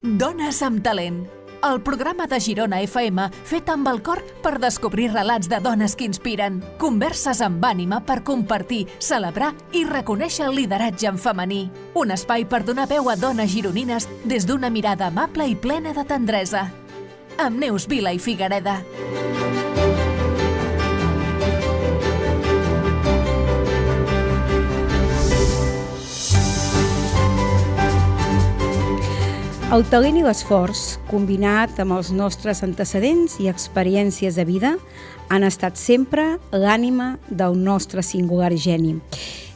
Dones amb talent. El programa de Girona FM fet amb el cor per descobrir relats de dones que inspiren. Converses amb ànima per compartir, celebrar i reconèixer el lideratge en femení. Un espai per donar veu a dones gironines des d'una mirada amable i plena de tendresa. Amb Neus Vila i Figuereda. El talent i l'esforç, combinat amb els nostres antecedents i experiències de vida, han estat sempre l'ànima del nostre singular geni.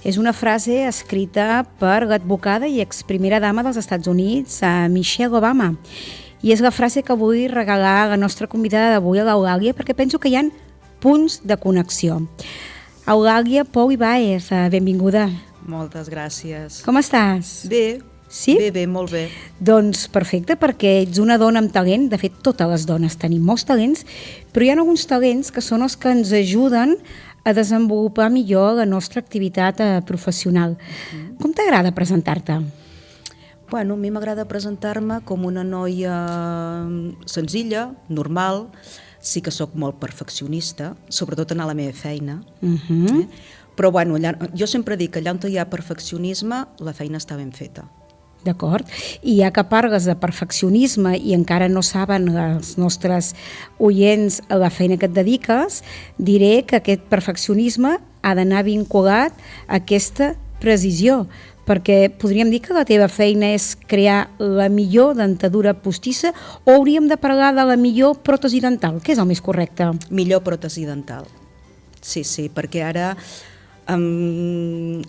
És una frase escrita per l'advocada i exprimera dama dels Estats Units, Michelle Obama. I és la frase que vull regalar a la nostra convidada d'avui, a l'Eulàlia, perquè penso que hi ha punts de connexió. Eulàlia Pou Ibáez, benvinguda. Moltes gràcies. Com estàs? Bé. Sí? Bé, molt bé. Doncs perfecte, perquè ets una dona amb talent. De fet, totes les dones tenim molts talents, però hi ha alguns talents que són els que ens ajuden a desenvolupar millor la nostra activitat professional. Com t'agrada presentar-te? Bueno, a mi m'agrada presentar-me com una noia senzilla, normal. Sí que sóc molt perfeccionista, sobretot en la meva feina. Però bueno, jo sempre dic que allà on hi ha perfeccionisme, la feina està ben feta. D'acord. I ja que parles de perfeccionisme i encara no saben els nostres oients a la feina que et dediques, diré que aquest perfeccionisme ha d'anar vinculat a aquesta precisió, perquè podríem dir que la teva feina és crear la millor dentadura postissa o hauríem de parlar de la millor pròtesi dental? Què és el més correcte? Millor pròtesi dental. Sí, perquè ara, en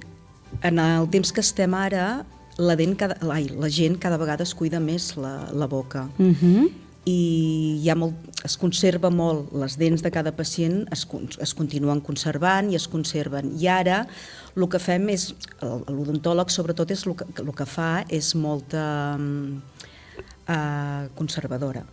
el temps que estem ara, la gent cada vegada es cuida més la boca i es conserva molt, les dents de cada pacient es continuen conservant i es conserven, i ara el que fem és, l'odontòleg sobretot és el que fa és molta conservadora.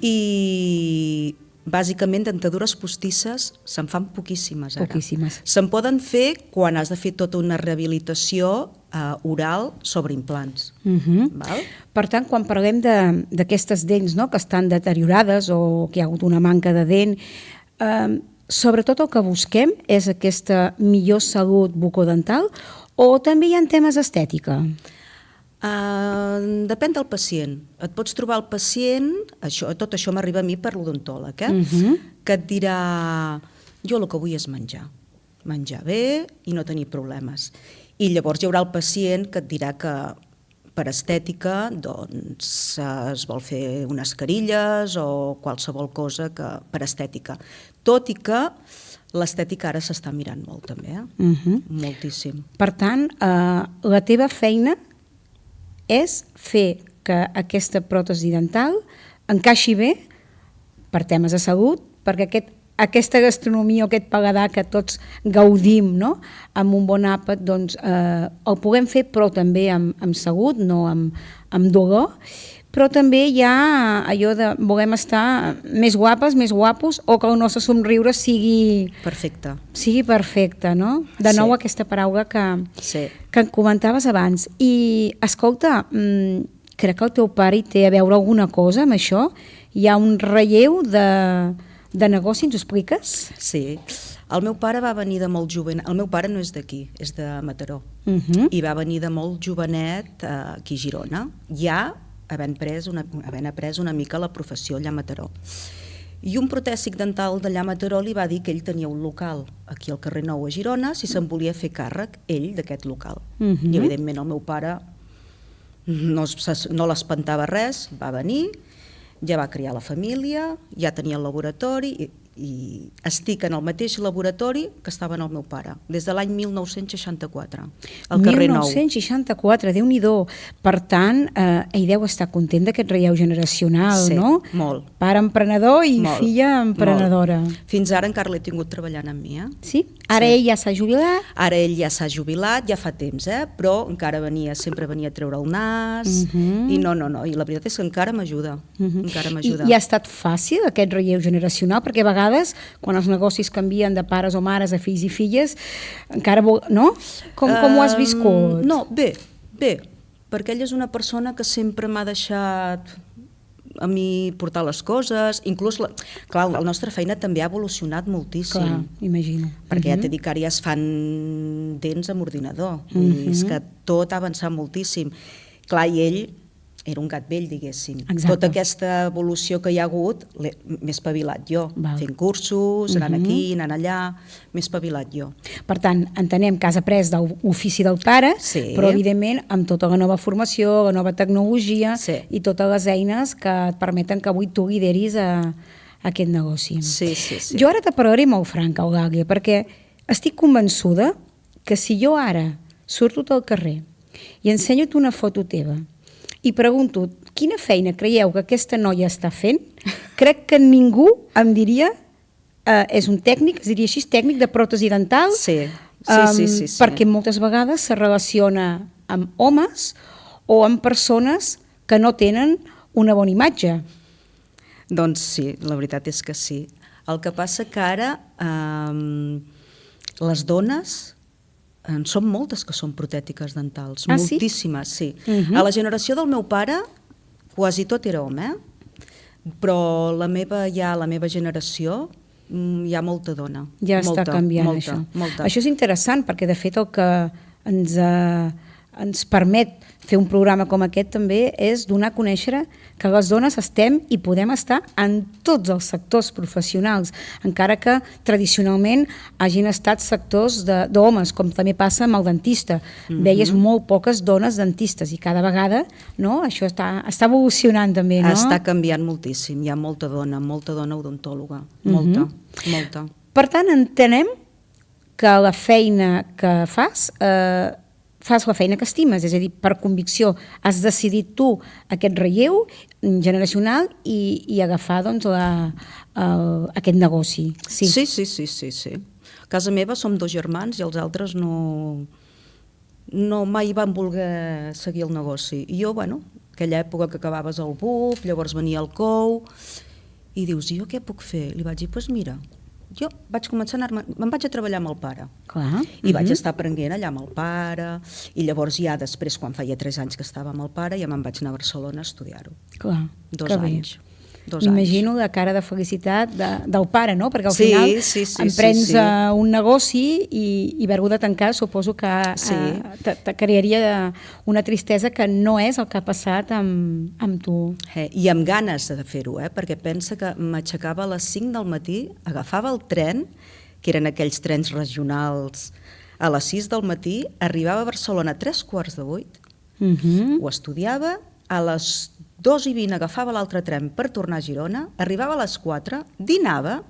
I bàsicament dentadures postisses se'n fan poquíssimes ara. Se'n poden fer quan has de fer tota una rehabilitació oral sobre implants. Per tant, quan parlem d'aquestes dents que estan deteriorades o que hi ha hagut una manca de dent, sobretot el que busquem és aquesta millor salut bucodental o també hi ha temes d'estètica? Depèn del pacient. Et pots trobar el pacient, tot això m'arriba a mi per l'odontòleg, que et dirà, jo el que vull és menjar bé i no tenir problemes. I llavors hi haurà el pacient que et dirà que per estètica doncs es vol fer unes carilles o qualsevol cosa per estètica. Tot i que l'estètica ara s'està mirant molt també, moltíssim. Per tant, la teva feina és fer que aquesta pròtesi dental encaixi bé per temes de salut, perquè aquesta gastronomia o aquest paladar que tots gaudim amb un bon àpat, doncs el puguem fer però també amb salut, no amb dolor, però també hi ha allò de volem estar més guapes, més guapos, o que el nostre somriure sigui perfecte, no? De nou aquesta paraula que comentaves abans. I escolta, crec que el teu pare hi té a veure alguna cosa amb això? Hi ha un relleu de negoci, ens ho expliques? Sí. El meu pare va venir de molt jovenet. El meu pare no és d'aquí, és de Mataró. I va venir de molt jovenet aquí a Girona, ja havent après una mica la professió allà a Mataró. I un protèsic dental d'allà a Mataró li va dir que ell tenia un local aquí al carrer Nou a Girona, si se'n volia fer càrrec ell d'aquest local. I evidentment el meu pare no l'espantava res, va venir, ja va criar la família, ja tenia el laboratori i estic en el mateix laboratori que estava en el meu pare, des de l'any 1964, al carrer Nou. 1964, Déu-n'hi-do. Per tant, ell deu estar content d'aquest relleu generacional, no? Sí, molt. Pare emprenedor i filla emprenedora. Fins ara encara l'he tingut treballant amb mi. Sí? Ara ell ja s'ha jubilat? Ara ell ja s'ha jubilat, ja fa temps, però encara sempre venia a treure el nas, i no, i la veritat és que encara m'ajuda. I ha estat fàcil aquest relleu generacional? Perquè a vegades, quan els negocis canvien de pares o mares a fills i filles, encara no? Com ho has viscut? No, bé, perquè ell és una persona que sempre m'ha deixat a mi portar les coses, inclús, clar, la nostra feina també ha evolucionat moltíssim. Clar, imagino. Perquè ja t'he dit que ara ja es fan dents amb ordinador, és que tot ha avançat moltíssim. Clar, i ell era un gat vell, diguéssim. Exacte. Tota aquesta evolució que hi ha hagut, m'he espavilat jo, fent cursos, anant aquí, anant allà, m'he espavilat jo. Per tant, entenem que has après de l'ofici del pare, però evidentment amb tota la nova formació, la nova tecnologia i totes les eines que et permeten que avui tu lideris aquest negoci. Sí. Jo ara te parlaré molt franca, Eulàlia, perquè estic convençuda que si jo ara surto al carrer i ensenyo una foto teva i pregunto quina feina creieu que aquesta noia està fent, crec que ningú em diria és un tècnic, es diria així, tècnic de pròtesi dental, sí. Perquè moltes vegades se relaciona amb homes o amb persones que no tenen una bona imatge. Doncs sí, la veritat és que sí. El que passa que ara les dones... Són moltes que són protètiques dentals, moltíssimes, sí. A la generació del meu pare quasi tot era home, però la meva generació hi ha molta dona. Ja està canviant això. Això és interessant perquè de fet el que ens permet fer un programa com aquest també és donar a conèixer que les dones estem i podem estar en tots els sectors professionals, encara que tradicionalment hagin estat sectors d'homes, com també passa amb el dentista. Veies molt poques dones dentistes i cada vegada això està evolucionant també. Està canviant moltíssim, hi ha molta dona odontòloga, molta. Per tant, entenem que la feina que fas la feina que estimes, és a dir, per convicció has decidit tu aquest relleu generacional i agafar aquest negoci. Sí. A casa meva som 2 germans i els altres no mai van voler seguir el negoci. I jo, aquella època que acabaves el BUP, llavors venia el COU, i dius, jo què puc fer? Li vaig dir, doncs mira, jo vaig començar me'n vaig a treballar amb el pare. Clar. I vaig estar aprenent allà amb el pare, i llavors ja després, quan feia 3 anys que estava amb el pare, ja me'n vaig anar a Barcelona a estudiar-ho. Clar, 2 anys. M'imagino la cara de felicitat del pare, no? Perquè al final emprens un negoci i haver-ho de tancar suposo que te crearia una tristesa que no és el que ha passat amb tu. I amb ganes de fer-ho, perquè pensa que m'aixecava a les 5 del matí, agafava el tren, que eren aquells trens regionals, a les 6 del matí, arribava a Barcelona a 7:45, ho estudiava, a les 2:20 agafava l'altre tren per tornar a Girona, arribava a les 4, dinava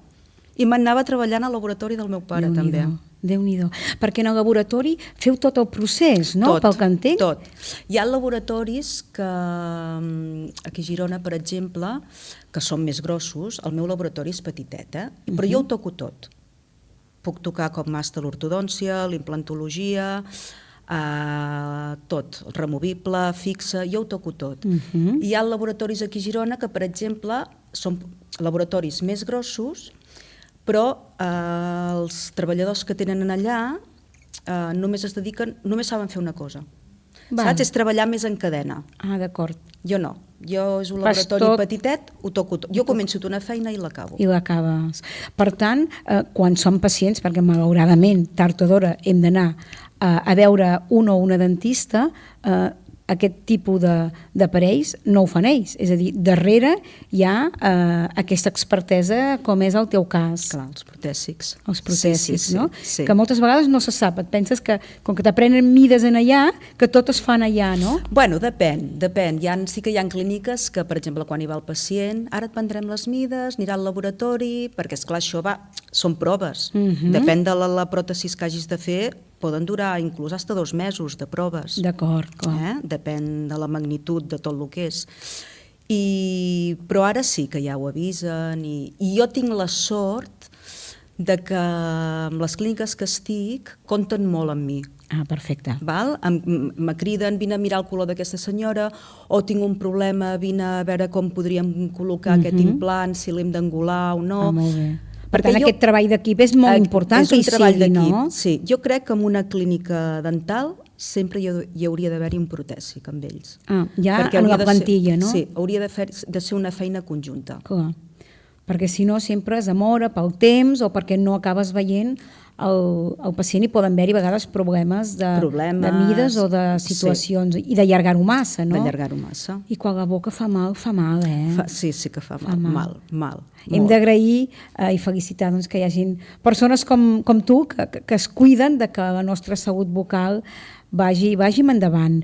i m'anava treballant al laboratori del meu pare també. Déu-n'hi-do. Perquè en el laboratori feu tot el procés, no? Pel que entenc? Tot. Hi ha laboratoris que aquí a Girona, per exemple, que són més grossos, el meu laboratori és petitet, però jo ho toco tot. Puc tocar com màster l'ortodòncia, l'implantologia, tot, removible, fixe, jo ho toco tot. Hi ha laboratoris aquí a Girona que, per exemple, són laboratoris més grossos, però els treballadors que tenen allà només saben fer una cosa. Saps? És treballar més en cadena. Ah, d'acord. Jo no. Jo és un laboratori petitet, ho toco tot. Jo començo una feina i l'acabo. I l'acabes. Per tant, quan som pacients, perquè malauradament, tard o d'hora, hem d'anar a veure un o una dentista, aquest tipus d'aparells no ho fan ells. És a dir, darrere hi ha aquesta expertesa com és el teu cas. Clar, els protèsics. Els protèsics, no? Que moltes vegades no se sap. Et penses que, com que t'aprenen mides en allà, que tot es fan allà, no? Bueno, depèn. Sí que hi ha clíniques que, per exemple, quan hi va el pacient, ara et prendrem les mides, anirà al laboratori, perquè, esclar, això són proves. Depèn de la pròtesi que hagis de fer, poden durar inclús fins a 2 mesos de proves. D'acord, clar. Depèn de la magnitud de tot el que és. Però ara sí que ja ho avisen i jo tinc la sort de que amb les clíniques que estic compten molt amb mi. Ah, perfecte. Me criden, vine a mirar el color d'aquesta senyora, o tinc un problema, vine a veure com podríem col·locar aquest implant, si l'hem d'angular o no. Ah, molt bé. Per tant, aquest treball d'equip és molt important que hi sigui, no? Sí, jo crec que en una clínica dental sempre hi hauria d'haver-hi un protèsic amb ells. Ja Perquè en hauria la de plantilla, no? Sí, hauria de ser una feina conjunta. Clar, perquè si no sempre es demora pel temps o perquè no acabes veient el pacient i poden haver-hi a vegades problemes de mides o de situacions i d'allargar-ho massa, no? D'allargar-ho massa. I quan la boca fa mal, Sí que fa mal. Hem d'agrair i felicitar doncs, que hi hagi persones com tu que es cuiden de que la nostra salut vocal vagi endavant.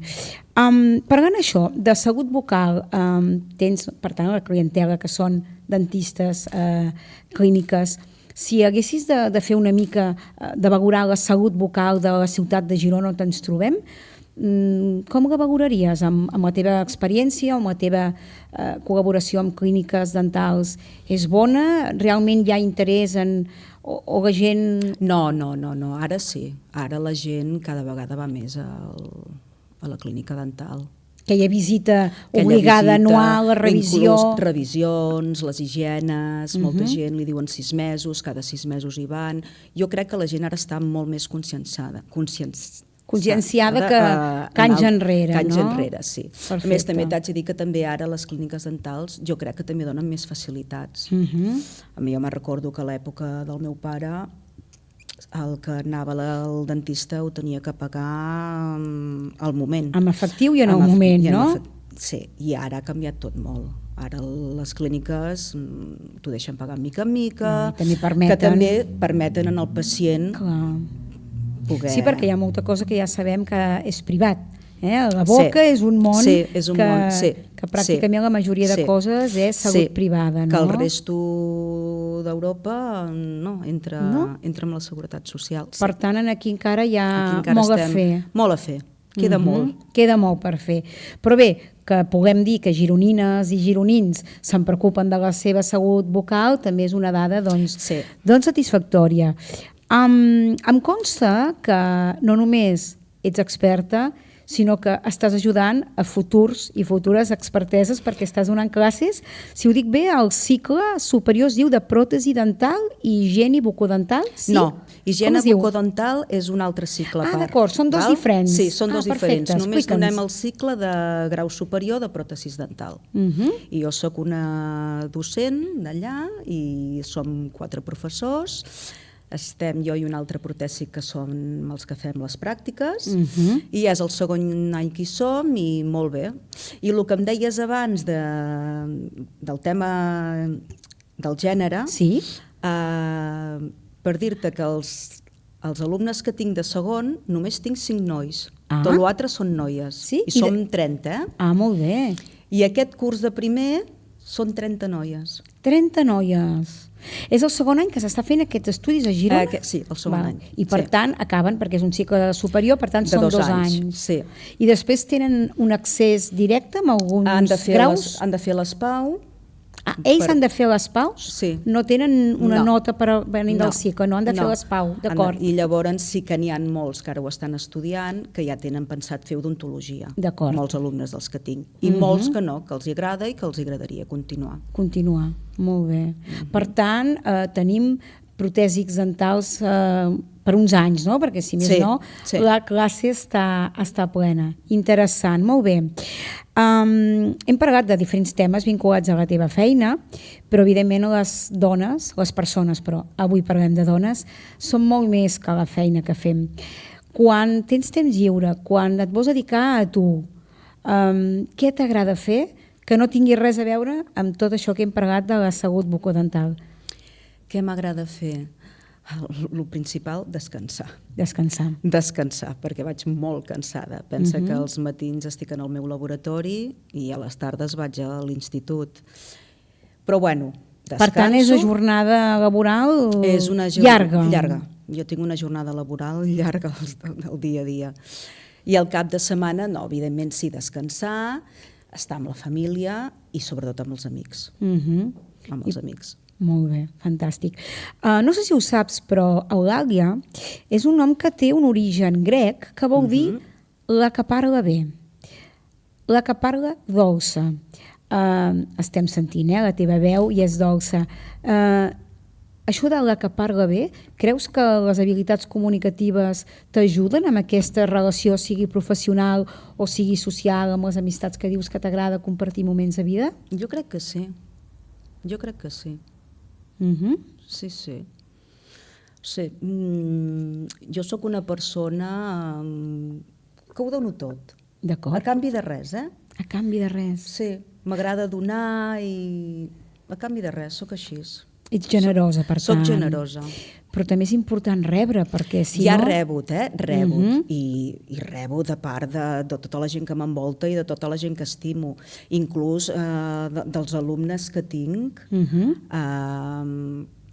Parlant això, de salut vocal, tens, per tant, la clientela que són dentistes, clíniques. Si haguessis de fer una mica, de valorar la salut vocal de la ciutat de Girona on ens trobem, com la valoraries? Amb la teva experiència, amb la teva col·laboració amb clíniques dentals? És bona? Realment hi ha interès o la gent... No, ara sí. Ara la gent cada vegada va més a la clínica dental. Aquella visita obligada, anual, la revisió... Inclús revisions, les higienes, molta gent li diuen 6 mesos, cada 6 mesos hi van. Jo crec que la gent ara està molt més conscienciada que anys enrere, no? Que anys enrere, sí. Perfecte. A més, també t'haig de dir que també ara les clíniques dentals jo crec que també donen més facilitats. A mi jo me'n recordo que a l'època del meu pare el que anava al dentista ho tenia que pagar al moment. Amb efectiu i en el moment, no? Sí, i ara ha canviat tot molt. Ara les clíniques t'ho deixen pagar mica en mica, que també permeten al pacient poder... Sí, perquè hi ha molta cosa que ja sabem que és privat. La boca és un món que pràcticament la majoria de coses és salut privada. Que el resto d'Europa no entra amb la seguretat social. Per tant, aquí encara hi ha molt a fer. Molt a fer, queda molt. Queda molt per fer. Però bé, que puguem dir que gironines i gironins se'n preocupen de la seva salut vocal també és una dada doncs satisfactòria. Em consta que no només ets experta, sinó que estàs ajudant a futurs i futures experteses perquè estàs donant classes, si ho dic bé, el cicle superior es diu de pròtesi dental i higiene bucodental? Sí? No, higiene bucodental és un altre cicle a part. D'acord, són dos diferents. Sí, són dos diferents. Només donem el cicle de grau superior de pròtesis dental. I jo sóc una docent d'allà i som 4 professors. Estem jo i un altre protèsic que som els que fem les pràctiques i és el segon any que hi som i molt bé. I el que em deies abans del tema del gènere, per dir-te que els alumnes que tinc de segon només tinc 5 nois, tot l'altre són noies i som 30. Molt bé. I aquest curs de primer són 30 noies. 30 noies. És el segon any que s'està fent aquests estudis a Girona? Sí, el segon any. I per tant acaben, perquè és un cicle superior, per tant són 2 anys. Sí. I després tenen un accés directe amb alguns graus? Han de fer les PAU. Ells han de fer les PAUs? Sí. No tenen una nota per venir del cicle, no han de fer les PAU, d'acord. I llavors sí que n'hi ha molts que ara ho estan estudiant, que ja tenen pensat fer odontologia. D'acord. Molts alumnes dels que tinc. I molts que no, que els hi agrada i que els agradaria continuar. Continuar, molt bé. Per tant, tenim protèsics dentals per uns anys, no? Perquè si més no, la classe està plena. Interessant, molt bé. Hem parlat de diferents temes vinculats a la teva feina, però evidentment les dones, les persones, però avui parlem de dones, són molt més que la feina que fem. Quan tens temps lliure, quan et vols dedicar a tu, què t'agrada fer que no tingui res a veure amb tot això que hem parlat de la salut bucodental? Què m'agrada fer? El principal, descansar. Descansar, perquè vaig molt cansada. Pensa que als matins estic en el meu laboratori i a les tardes vaig a l'institut. Però bueno, descanso. Per tant, és una jornada laboral llarga. Llarga. Jo tinc una jornada laboral llarga del dia a dia. I al cap de setmana, no, evidentment sí, descansar, estar amb la família i sobretot amb els amics. Amb els amics. Molt bé, fantàstic. No sé si ho saps, però Eulàlia és un nom que té un origen grec que vol dir la que parla bé, la que parla dolça. Estem sentint la teva veu i és dolça. això de la que parla bé, creus que les habilitats comunicatives t'ajuden amb aquesta relació, sigui professional o sigui social, amb les amistats que dius que t'agrada compartir moments de vida? Jo crec que sí. Sí. Sí. Jo sóc una persona que ho dono tot. D'acord. A canvi de res, A canvi de res. Sí, m'agrada donar i a canvi de res, sóc així. Ets generosa, per tant. Soc generosa. Però també és important rebre, perquè si ja no... rebut, rebut. I rebo de part de tota la gent que m'envolta i de tota la gent que estimo. Inclús dels alumnes que tinc,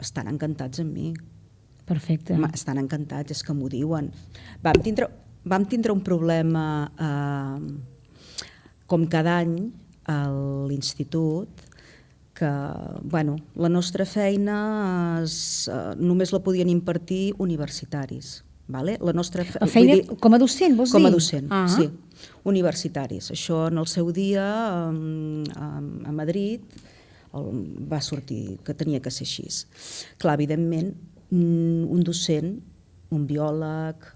estan encantats amb mi. Perfecte. Estan encantats, és que m'ho diuen. Vam tindre un problema com cada any a l'institut, que la nostra feina només la podien impartir universitaris. La nostra feina com a docent, vols dir? Com a docent, sí. Universitaris. Això en el seu dia a Madrid va sortir que tenia que ser així. Clar, evidentment, un docent, un biòleg,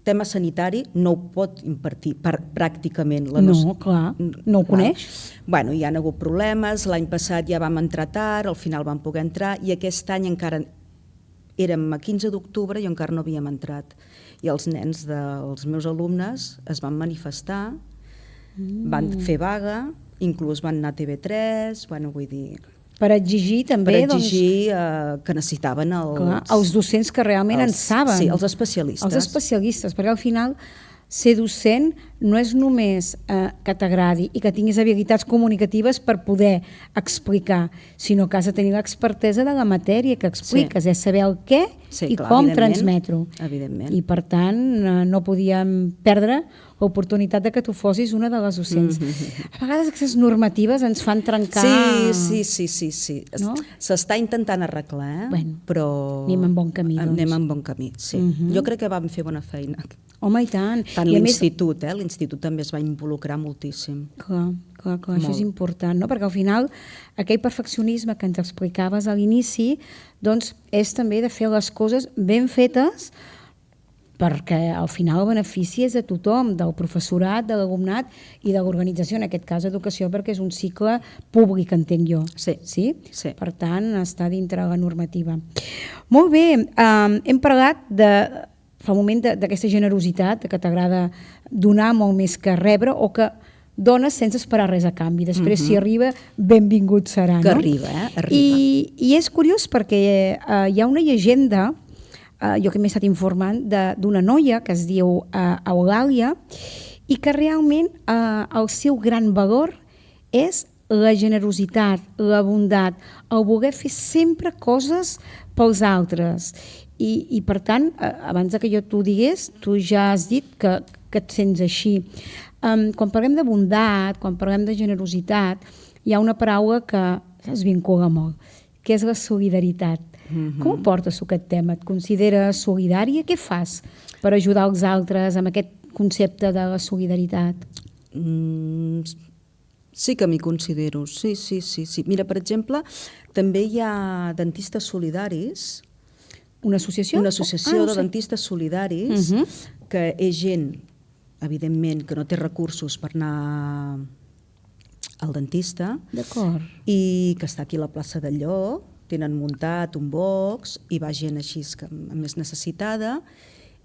tema sanitari no ho pot impartir pràcticament. No, clar, no ho coneix. Hi ha hagut problemes, l'any passat ja vam entrar tard, al final vam poder entrar i aquest any encara érem a 15 d'octubre i encara no havíem entrat. I els nens dels meus alumnes es van manifestar, van fer vaga, inclús van anar a TV3, vull dir... Per exigir també... Per exigir que necessitaven els docents que realment en saben. Sí, els especialistes. Els especialistes, perquè al final ser docent no és només que t'agradi i que tinguis habilitats comunicatives per poder explicar, sinó que has de tenir l'expertesa de la matèria que expliques, és saber el què i com transmetre-ho. Evidentment. I per tant no podíem perdre l'oportunitat de que tu fossis una de les docents. A vegades aquestes normatives ens fan trencar... Sí. S'està intentant arreglar, però... Anem en bon camí, doncs. Anem en bon camí, sí. Jo crec que vam fer bona feina. Home, i tant. Tant l'institut, l'institut també es va involucrar moltíssim. Clar, això és important, no? Perquè al final aquell perfeccionisme que ens explicaves a l'inici, doncs és també de fer les coses ben fetes, perquè al final el benefici és de tothom, del professorat, de l'alumnat i de l'organització, en aquest cas educació, perquè és un cicle públic, entenc jo. Sí. Per tant, està dintre la normativa. Molt bé, hem parlat fa un moment d'aquesta generositat, que t'agrada donar molt més que rebre, o que dones sense esperar res a canvi. Després, si arriba, benvingut serà. Que arriba, Arriba. I és curiós perquè hi ha una llegenda, jo que m'he estat informant, d'una noia que es diu Eulàlia, i que realment el seu gran valor és la generositat, la bondat, el voler fer sempre coses pels altres. I per tant, abans que jo t'ho digués, tu ja has dit que et sents així. Quan parlem de bondat, quan parlem de generositat, hi ha una paraula que es vincula molt, que és la solidaritat. Com ho portes aquest tema? Et consideres solidària? Què fas per ajudar els altres amb aquest concepte de la solidaritat? Sí que m'hi considero, sí. Mira, per exemple, també hi ha dentistes solidaris. Una associació? Una associació de dentistes solidaris, que és gent, evidentment, que no té recursos per anar al dentista. D'acord. I que està aquí a la plaça del Llop, tenen muntat un box i va gent així més necessitada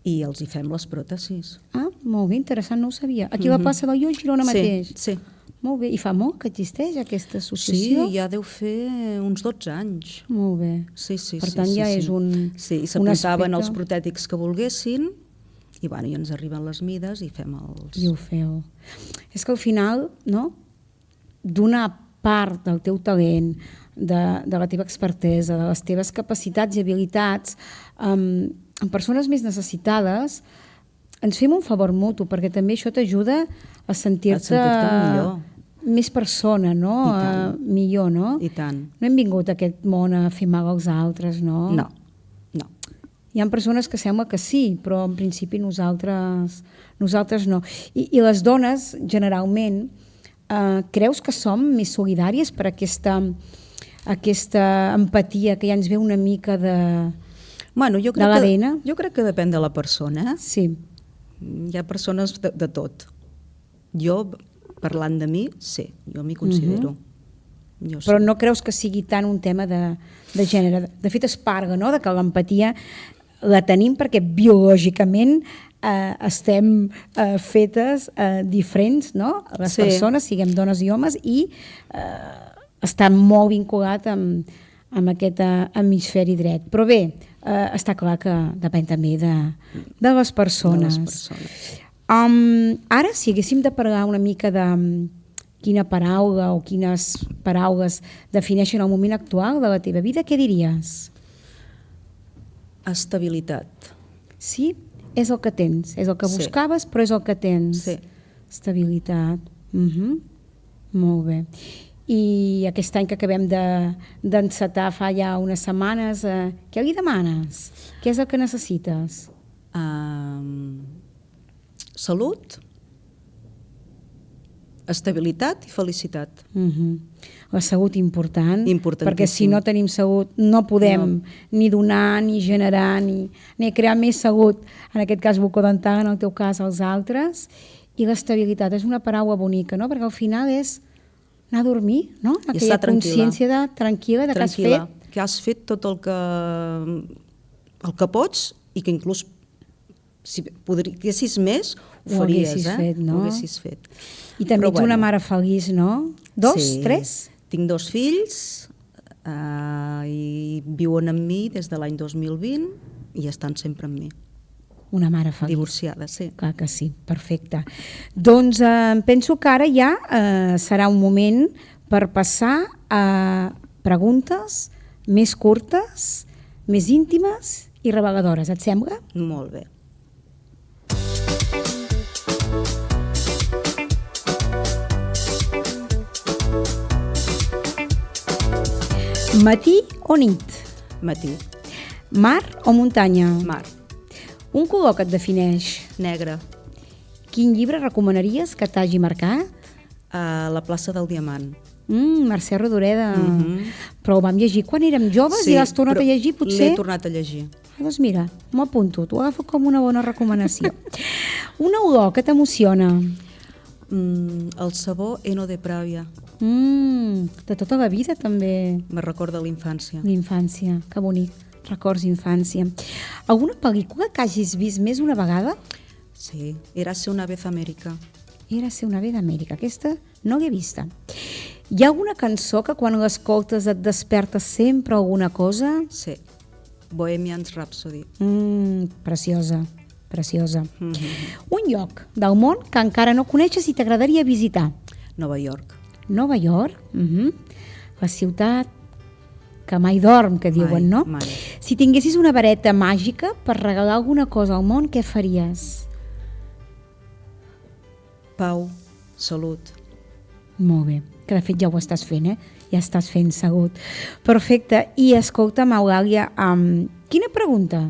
i els hi fem les pròtesis. Molt bé, interessant, no ho sabia. Aquí a la plaça del Llop, Girona mateix? Sí. Molt bé. I fa molt que existeix aquesta associació? Sí, ja deu fer uns 12 anys. Molt bé. Sí. Per tant, ja és un Sí, i s'apuntaven els protètics que volguessin i ens arriben les mides i fem els... I ho feu. És que al final, no?, donar part del teu talent, de la teva expertesa, de les teves capacitats i habilitats amb persones més necessitades, ens fem un favor mutu, perquè també això t'ajuda a sentir-te millor. Més persona, no? Millor, no? I tant. No hem vingut a aquest món a fer mal als altres, no? No. Hi ha persones que sembla que sí, però en principi nosaltres no. I les dones, generalment, creus que som més solidàries per aquesta aquesta empatia que ja ens ve una mica de Jo l'ADN? Jo crec que depèn de la persona. Sí. Hi ha persones de tot. Jo, parlant de mi, sí, jo m'hi considero. Jo sí. Però no creus que sigui tant un tema de gènere? De fet, es parla, no?, de que l'empatia la tenim perquè biològicament estem fetes diferents, no?, les persones, siguem dones i homes, i està molt vinculat amb aquest hemisferi dret. Però bé, està clar que depèn també de les persones. Ara, si haguéssim de parlar una mica de quina paraula o quines paraules defineixen el moment actual de la teva vida, què diries? Estabilitat. Sí? És el que tens, és el que buscaves, però és el que tens. Sí. Estabilitat. Molt bé. I aquest any que acabem d'encetar fa ja unes setmanes, què li demanes? Què és el que necessites? Salut, estabilitat i felicitat. La salut important, perquè si no tenim salut no podem ni donar, ni generar, ni crear més salut, en aquest cas bucodental, en el teu cas als altres. I l'estabilitat és una paraula bonica, no?, perquè al final és anar a dormir, no?, aquella consciència tranquil·la de que has fet. Que has fet tot el que pots i que inclús si poguessis més ho faries, no? Ho haguessis fet. I també ets una mare feliç, no? 2, 3? Tinc 2 fills i viuen amb mi des de l'any 2020 i estan sempre amb mi. Una mare feliç. Divorciada, sí. Clar que sí, perfecte. Doncs penso que ara ja serà un moment per passar a preguntes més curtes, més íntimes i reveladores. Et sembla? Molt bé. Matí o nit? Matí. Mar o muntanya? Mar. Un color que et defineix? Negre. Quin llibre recomanaries que t'hagi marcat? La plaça del Diamant. Mercè Rodoreda. Però ho vam llegir quan érem joves i l'has tornat a llegir, potser? L'he tornat a llegir. Doncs mira, m'ho apunto, t'ho agafo com una bona recomanació. Una olor que t'emociona? El sabó Eno de Pravia. De tota la vida també. Me recorda la infància. L'infància, que bonic. Records d'infància. Alguna pel·lícula que hagis vist més una vegada? Sí, Érase una vez Amèrica. Érase una vez Amèrica. Aquesta no l'he vista. Hi ha alguna cançó que quan l'escoltes et desperta sempre alguna cosa? Sí, Bohemian Rhapsody. Preciosa, preciosa. Un lloc del món que encara no coneixes i t'agradaria visitar? Nova York. Nova York? La ciutat que mai dorm, que diuen, no? Mai. Si tinguessis una vareta màgica per regalar alguna cosa al món, què faries? Pau, salut. Molt bé, que de fet ja ho estàs fent, Ja estàs fent salut. Perfecte. I escolta'm, Eulàlia, quina pregunta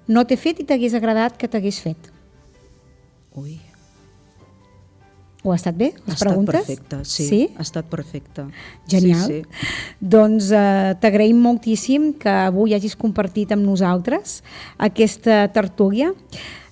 no t'he fet i t'hagués agradat que t'hagués fet? Ui. Ho ha estat bé, les preguntes? Ha estat perfecte, sí? Ha estat perfecte. Genial. Sí. Doncs t'agraïm moltíssim que avui hagis compartit amb nosaltres aquesta tertúlia.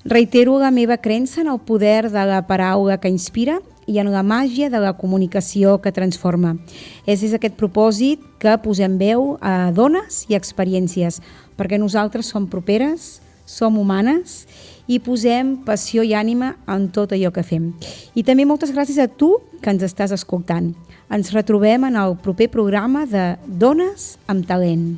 Reitero la meva creença en el poder de la paraula que inspira i en la màgia de la comunicació que transforma. És des d'aquest propòsit que posem veu a dones i experiències, perquè nosaltres som properes, som humanes i posem passió i ànima en tot allò que fem. I també moltes gràcies a tu que ens estàs escoltant. Ens retrobem en el proper programa de Dones amb Talent.